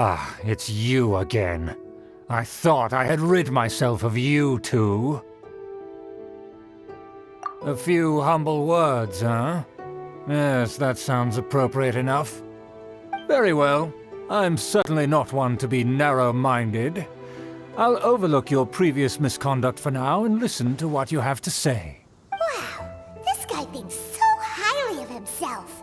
Ah, it's you again. I thought I had rid myself of you two. A few humble words, huh? Yes, that sounds appropriate enough. Very well. I'm certainly not one to be narrow-minded. I'll overlook your previous misconduct for now and listen to what you have to say. Wow, this guy thinks so highly of himself.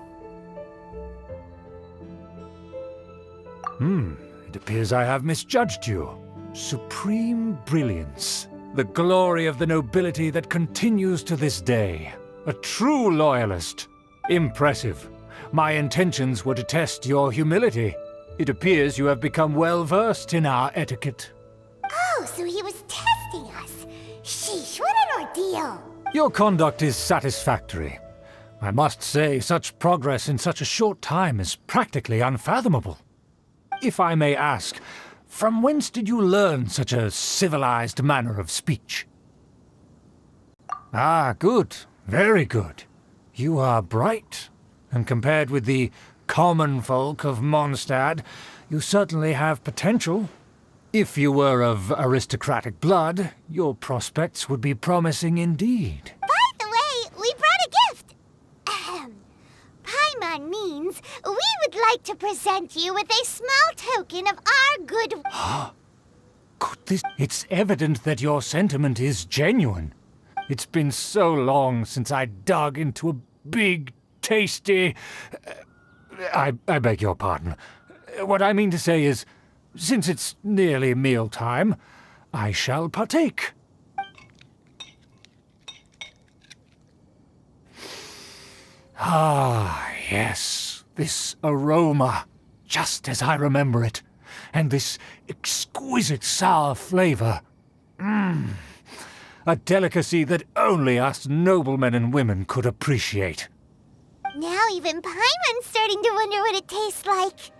It appears I have misjudged you. Supreme brilliance. The glory of the nobility that continues to this day. A true loyalist. Impressive. My intentions were to test your humility. It appears you have become well-versed in our etiquette. Oh, so he was testing us. Sheesh, what an ordeal. Your conduct is satisfactory. I must say, such progress in such a short time is practically unfathomable. If I may ask, from whence did you learn such a civilized manner of speech? Ah, good. Very good. You are bright, and compared with the common folk of Mondstadt, you certainly have potential. If you were of aristocratic blood, your prospects would be promising indeed. By the way, we brought a gift. Paimon means we would like to present you with a small token of our good... It's evident that your sentiment is genuine. It's been so long since I dug into a big, tasty... I beg your pardon. What I mean to say is, since it's nearly mealtime, I shall partake. Ah, yes, this aroma, just as I remember it, and this exquisite sour flavor. A delicacy that only us noblemen and women could appreciate. Now even Paimon's starting to wonder what it tastes like.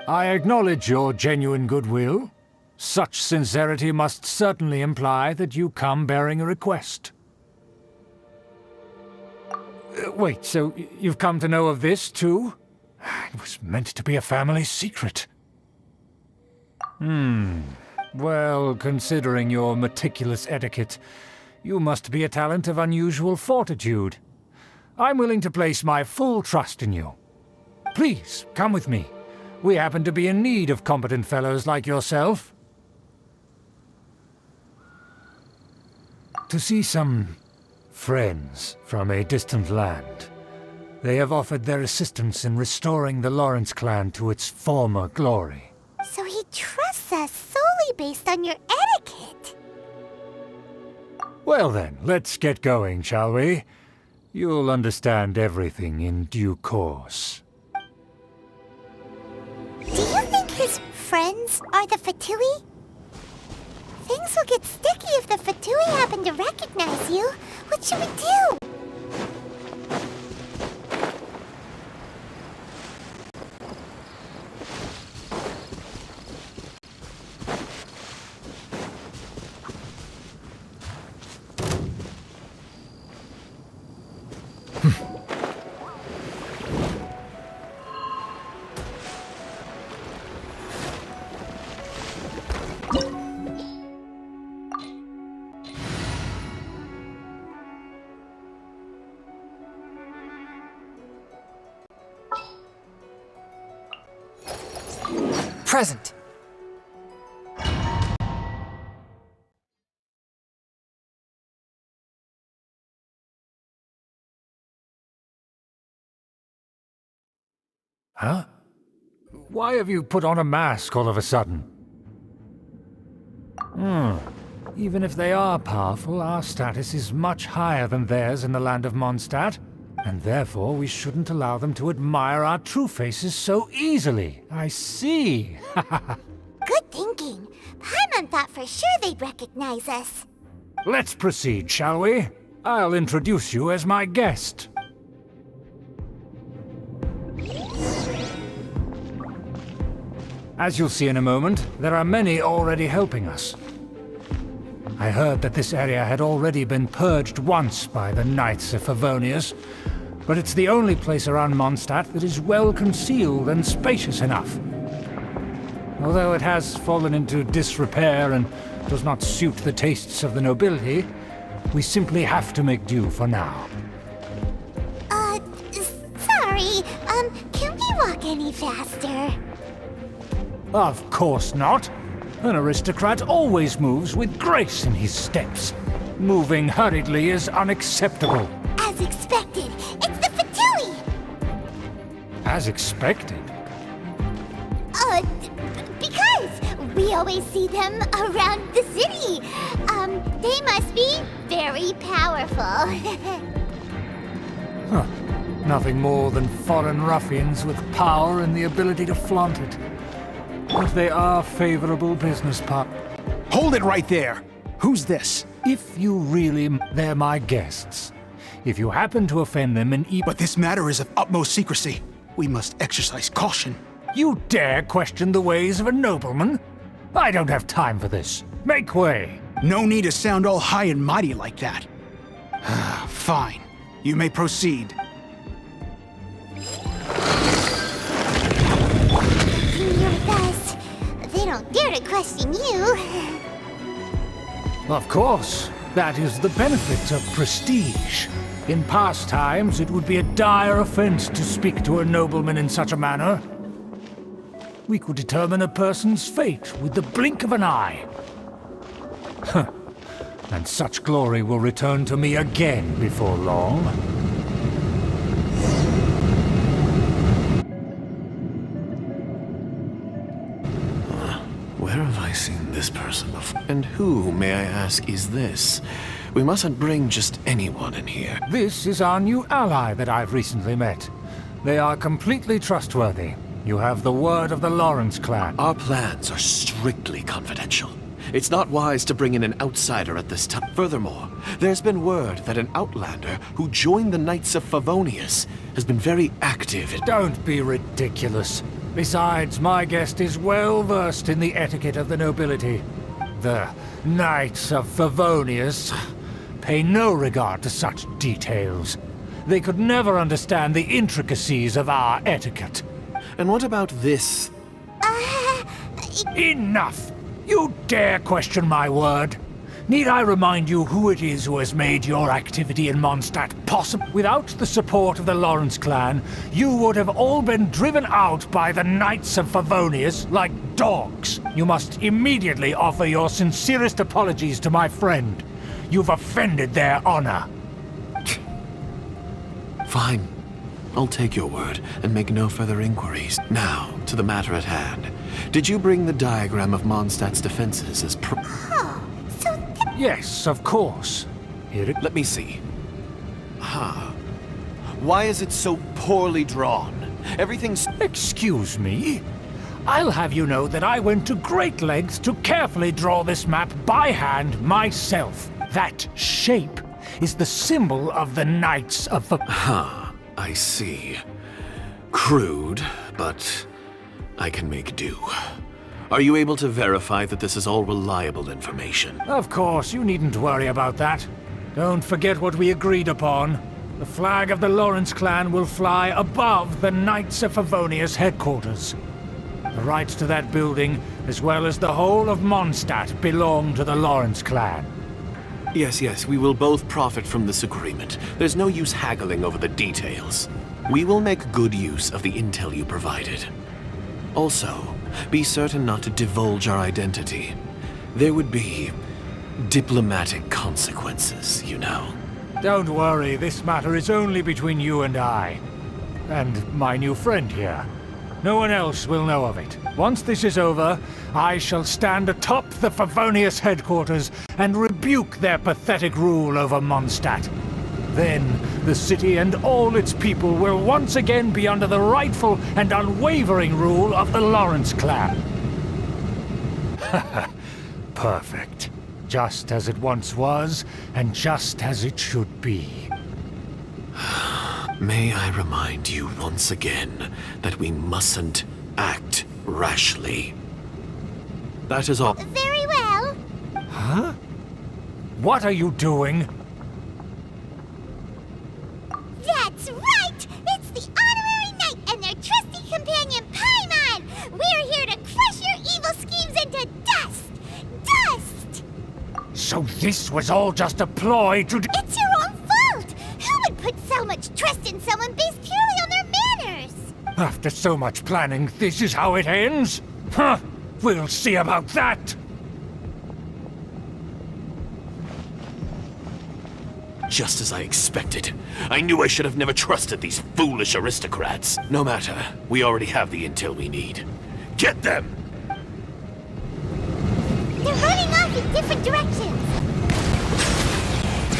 I acknowledge your genuine goodwill. Such sincerity must certainly imply that you come bearing a request. Wait, so you've come to know of this, too? It was meant to be a family secret. Well, considering your meticulous etiquette, you must be a talent of unusual fortitude. I'm willing to place my full trust in you. Please, come with me. We happen to be in need of competent fellows like yourself. To see some friends from a distant land. They have offered their assistance in restoring the Lawrence clan to its former glory. So he trusts us solely based on your etiquette. Well then, let's get going, shall we? You'll understand everything in due course. Do you think his friends are the Fatui? Things will get sticky if the Fatui happen to recognize you. What should we do? Present. Huh? Why have you put on a mask all of a sudden? Even if they are powerful, our status is much higher than theirs in the land of Mondstadt, and therefore we shouldn't allow them to admire our true faces so easily. I see. Good thinking. Paimon thought for sure they'd recognize us. Let's proceed, shall we? I'll introduce you as my guest. As you'll see in a moment, there are many already helping us. I heard that this area had already been purged once by the Knights of Favonius, but it's the only place around Mondstadt that is well concealed and spacious enough. Although it has fallen into disrepair and does not suit the tastes of the nobility, we simply have to make do for now. Sorry, can we walk any faster? Of course not. An aristocrat always moves with grace in his steps. Moving hurriedly is unacceptable. As expected, it's the Fatui! As expected. Because we always see them around the city. They must be very powerful. Huh. Nothing more than foreign ruffians with power and the ability to flaunt it. But they are favorable business partners. Hold it right there! Who's this? If you really... They're my guests. If you happen to offend them and But this matter is of utmost secrecy. We must exercise caution. You dare question the ways of a nobleman? I don't have time for this. Make way! No need to sound all high and mighty like that. Fine. You may proceed. You're with us. They don't dare to question you. Of course. That is the benefit of prestige. In past times, it would be a dire offense to speak to a nobleman in such a manner. We could determine a person's fate with the blink of an eye. Huh. And such glory will return to me again before long. Where have I seen this person before? And who, may I ask, is this? We mustn't bring just anyone in here. This is our new ally that I've recently met. They are completely trustworthy. You have the word of the Lawrence clan. Our plans are strictly confidential. It's not wise to bring in an outsider at this time. Furthermore, there's been word that an outlander who joined the Knights of Favonius has been very active in... Don't be ridiculous. Besides, my guest is well versed in the etiquette of the nobility. The Knights of Favonius pay no regard to such details. They could never understand the intricacies of our etiquette. And what about this? Enough! You dare question my word? Need I remind you who it is who has made your activity in Mondstadt possible? Without the support of the Lawrence clan, you would have all been driven out by the Knights of Favonius like dogs. You must immediately offer your sincerest apologies to my friend. You've offended their honor. Fine. I'll take your word and make no further inquiries. Now, to the matter at hand. Did you bring the diagram of Mondstadt's defenses as Yes, of course. Here it... Let me see. Why is it so poorly drawn? Everything's... Excuse me? I'll have you know that I went to great lengths to carefully draw this map by hand myself. That shape is the symbol of the Knights of... I see. Crude, but I can make do. Are you able to verify that this is all reliable information? Of course, you needn't worry about that. Don't forget what we agreed upon. The flag of the Lawrence clan will fly above the Knights of Favonius headquarters. The rights to that building, as well as the whole of Mondstadt, belong to the Lawrence clan. Yes, we will both profit from this agreement. There's no use haggling over the details. We will make good use of the intel you provided. Also, be certain not to divulge our identity. There would be diplomatic consequences, you know. Don't worry, this matter is only between you and I. And my new friend here. No one else will know of it. Once this is over, I shall stand atop the Favonius headquarters and rebuke their pathetic rule over Mondstadt. Then, the city and all its people will once again be under the rightful and unwavering rule of the Lawrence clan. Perfect. Just as it once was, and just as it should be. May I remind you once again that we mustn't act rashly. That is all. Very well. Huh? What are you doing? That's right! It's the Honorary Knight and their trusty companion, Paimon! We're here to crush your evil So this was all just a ploy to... It's your own fault! Who would put so much trust in someone based purely on their manners? After so much planning, this is how it ends? Huh! We'll see about that! Just as I expected. I knew I should have never trusted these foolish aristocrats. No matter, we already have the intel we need. Get them! They're running off in different directions.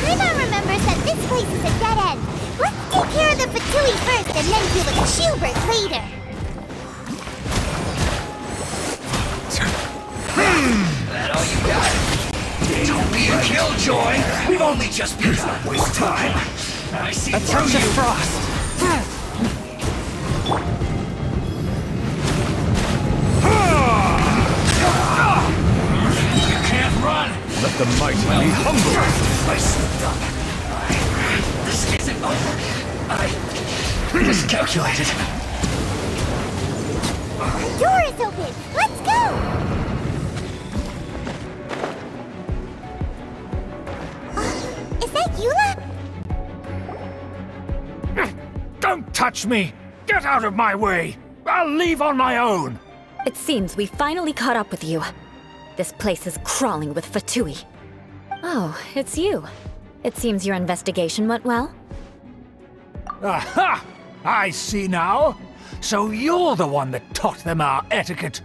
Paimon remembers that this place is a dead end. Let's take care of the Fatui first and then deal with Schubert later. That all you got? Don't be a killjoy! We've only just begun. Waste time. I see through you. Frost! You can't run! Let the mighty be humble! I slipped up. This isn't over. I miscalculated. The door is open. Let's go! Is that Eula? Don't touch me! Get out of my way! I'll leave on my own! It seems we finally caught up with you. This place is crawling with Fatui. Oh, it's you. It seems your investigation went well. Aha! I see now! So you're the one that taught them our etiquette!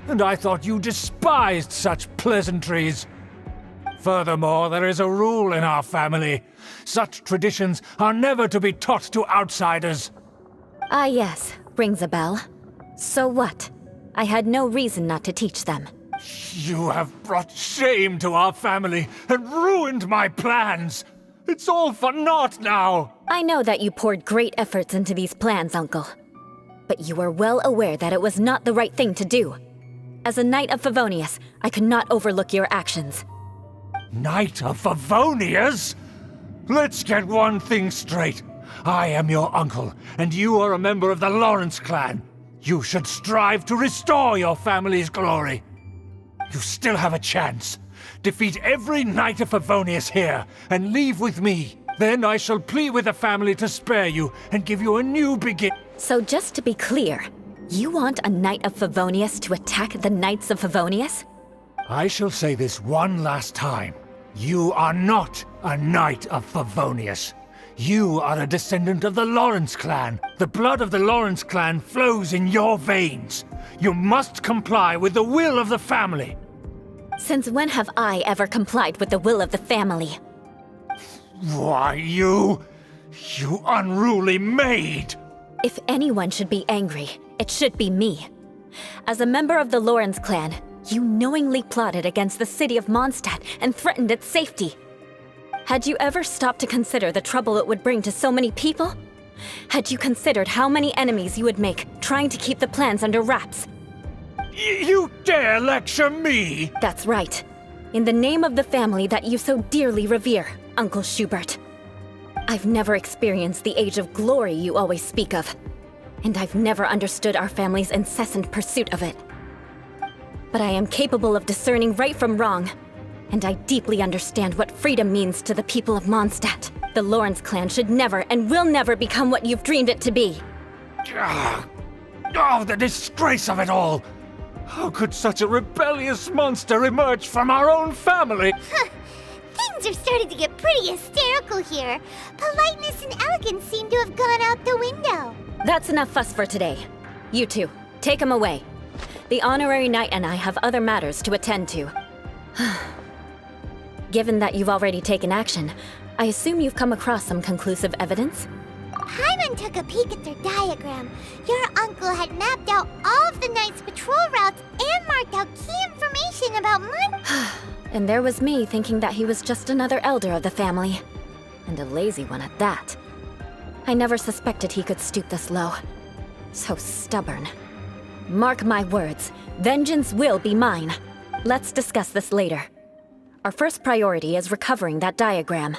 And I thought you despised such pleasantries! Furthermore, there is a rule in our family. Such traditions are never to be taught to outsiders. Ah yes, rings a bell. So what? I had no reason not to teach them. You have brought shame to our family and ruined my plans. It's all for naught now. I know that you poured great efforts into these plans, Uncle. But you were well aware that it was not the right thing to do. As a Knight of Favonius, I could not overlook your actions. Knight of Favonius? Let's get one thing straight. I am your uncle, and you are a member of the Lawrence clan. You should strive to restore your family's glory. You still have a chance. Defeat every Knight of Favonius here, and leave with me. Then I shall plead with the family to spare you, and give you a new begin- So just to be clear, you want a Knight of Favonius to attack the Knights of Favonius? I shall say this one last time. You are not a Knight of Favonius. You are a descendant of the Lawrence clan. The blood of the Lawrence clan flows in your veins. You must comply with the will of the family. Since when have I ever complied with the will of the family? Why, you unruly maid! If anyone should be angry, it should be me. As a member of the Lawrence clan, you knowingly plotted against the city of Mondstadt and threatened its safety. Had you ever stopped to consider the trouble it would bring to so many people? Had you considered how many enemies you would make trying to keep the plans under wraps? You dare lecture me? That's right. In the name of the family that you so dearly revere, Uncle Schubert. I've never experienced the age of glory you always speak of, and I've never understood our family's incessant pursuit of it. But I am capable of discerning right from wrong, and I deeply understand what freedom means to the people of Mondstadt. The Lawrence clan should never and will never become what you've dreamed it to be. Oh, the disgrace of it all! How could such a rebellious monster emerge from our own family? Things are starting to get pretty hysterical here. Politeness and elegance seem to have gone out the window. That's enough fuss for today. You two, take him away. The honorary knight and I have other matters to attend to. Given that you've already taken action, I assume you've come across some conclusive evidence? Paimon took a peek at their diagram. Your uncle had mapped out all of the Knight's patrol routes and marked out key information about And there was me thinking that he was just another elder of the family. And a lazy one at that. I never suspected he could stoop this low. So stubborn. Mark my words, vengeance will be mine. Let's discuss this later. Our first priority is recovering that diagram.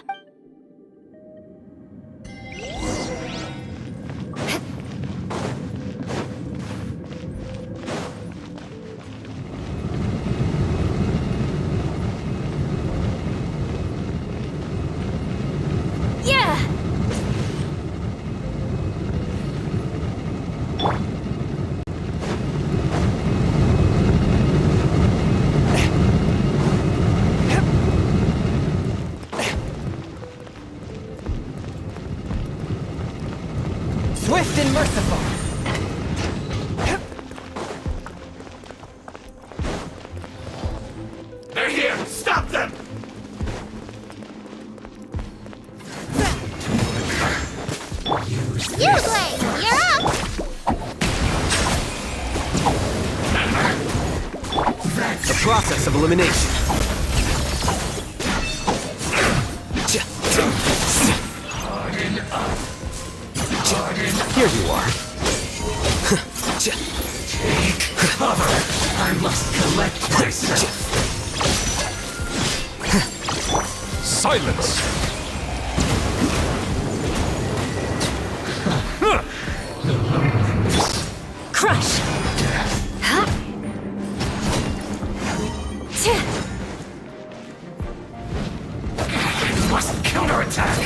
process of elimination. Here you are. Take cover. I must collect myself. Silence! Crush! Huh? I must counterattack.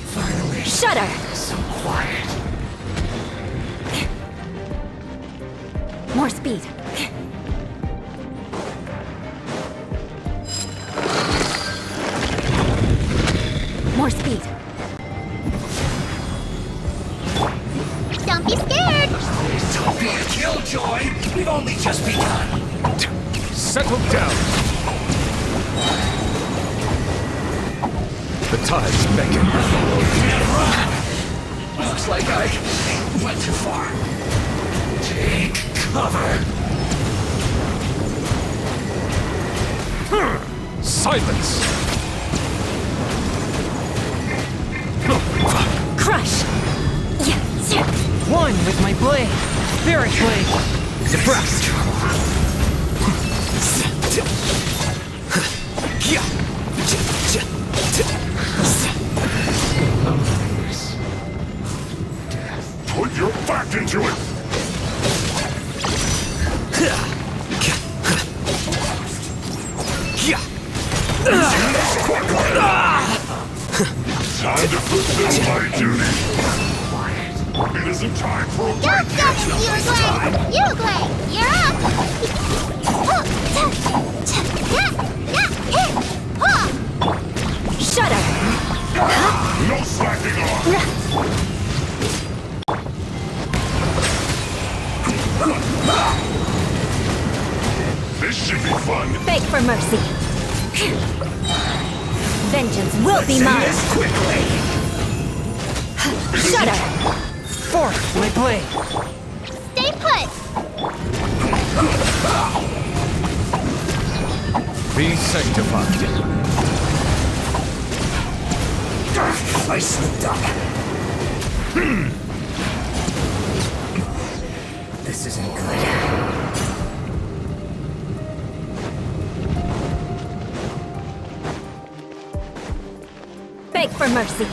Finally. Shudder! So quiet. More speed. More speed. Don't be scared! Don't be a killjoy. We've only just begun. Settle down! The tides beckon. Can't run. Looks like I went too far. Take cover. Silence! Crush! One with my blade. Spirit blade. Depressed. Put your back into it! Time to fulfill my duty! It isn't time for a Go break get him, Eula! Eula, you're up! Shudder! No slacking off! This should be fun! Beg for mercy. Vengeance will be mine. This quickly. Shudder! Force my blade. Stay put! Be sanctified. I slipped up. This isn't good. Beg for mercy.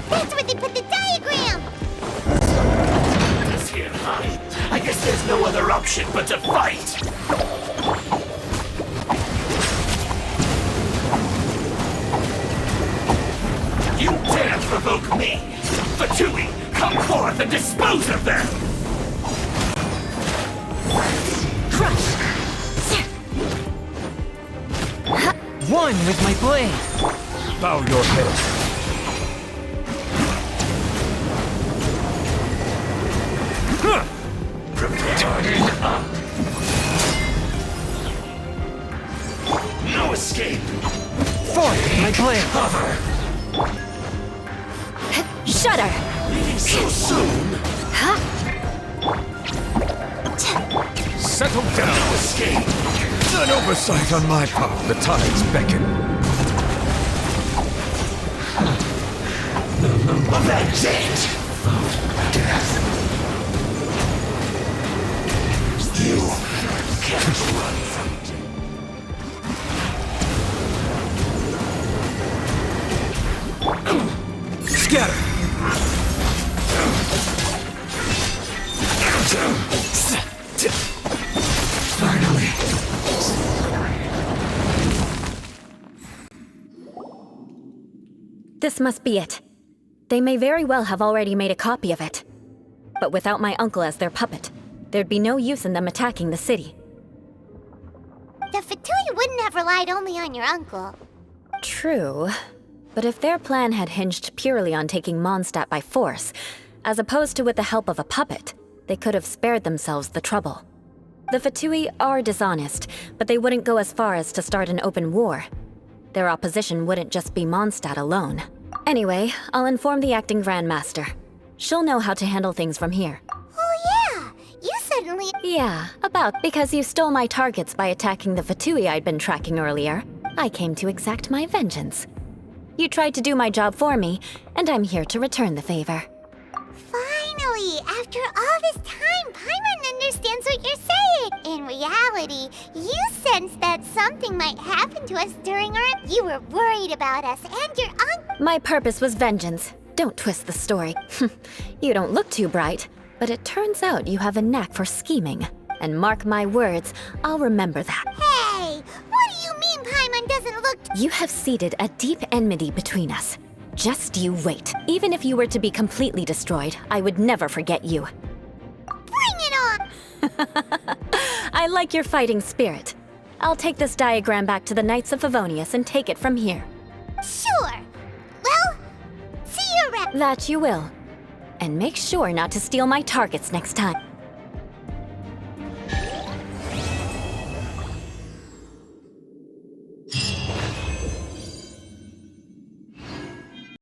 That's where they put the diagram! This here, honey. I guess there's no other option but to fight. You dare provoke me! Fatui, come forth and dispose of them! Crush! One with my blade. Bow your head. Preparing up. No escape. Force my blade. Cover. Shudder! Leaving so soon. Settle No down. escape. An oversight on my part. The tides beckon. Avenge it. You can't run from it. Scatter. Finally. This must be it. They may very well have already made a copy of it. But without my uncle as their puppet, there'd be no use in them attacking the city. The Fatui wouldn't have relied only on your uncle. True. But if their plan had hinged purely on taking Mondstadt by force, as opposed to with the help of a puppet, they could have spared themselves the trouble. The Fatui are dishonest, but they wouldn't go as far as to start an open war. their opposition wouldn't just be Mondstadt alone. Anyway, I'll inform the acting Grandmaster. She'll know how to handle things from here. Oh yeah, you suddenly... Yeah, because you stole my targets by attacking the Fatui I'd been tracking earlier. I came to exact my vengeance. You tried to do my job for me, and I'm here to return the favor. Finally, after all this time, Paimon understands what you're saying. In reality, you sensed that something might happen to us during our... You were worried about us and your uncle. My purpose was vengeance. Don't twist the story. You don't look too bright, but it turns out you have a knack for scheming. And mark my words, I'll remember that. Hey, what do you mean Paimon doesn't look... You have seeded a deep enmity between us. Just you wait. Even if you were to be completely destroyed, I would never forget you. Bring it on! I like your fighting spirit. I'll take this diagram back to the Knights of Favonius and take it from here. Sure. Well, see you around. That you will. And make sure not to steal my targets next time.